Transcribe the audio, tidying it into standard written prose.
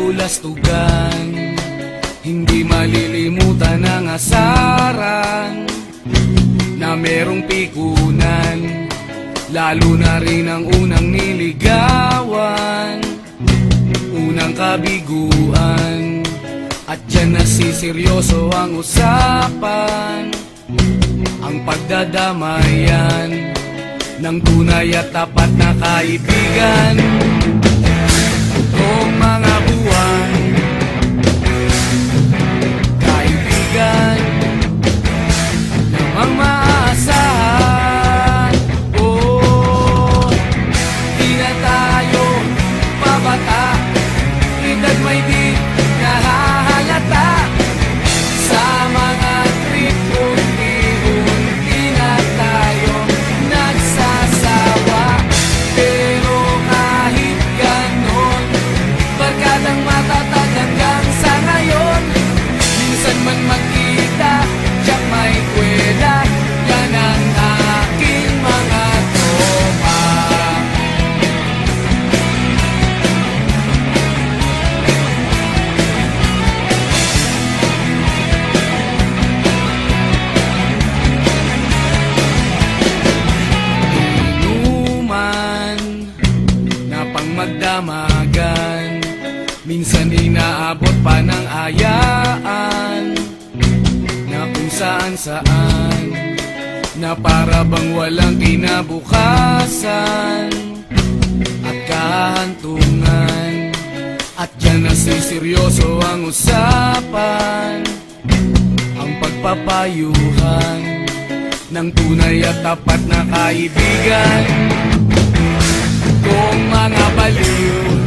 kabulastugan, hindi malilimutan ang asaran na merong pikunan, lalo na rin ang unang niligawan, unang kabiguan. At dyan nasiseryoso ang usapan, ang pagdadamayan ng tunay at tapat na kaibigan. Kung mga buwan, kaibigan namang maasahan. Oh, di na tayo pabata, edad may di nahahalata. Sa mga trip unti-unti na tayo nagsasawa. Pero kahit ganon, barkadang matatag hanggang sa ngayon. Minsan man magkita, tiyak may kwela, yan ang aking mga tropa. Inuman na pang magdamagan, minsan inaabot pa ng ayaan, na kung saan-saan, na para bang walang kinabukasan at kahantungan. At dyan nasiseryoso ang usapan, ang pagpapayuhan ng tunay at tapat na kaibigan. Kung mga baliw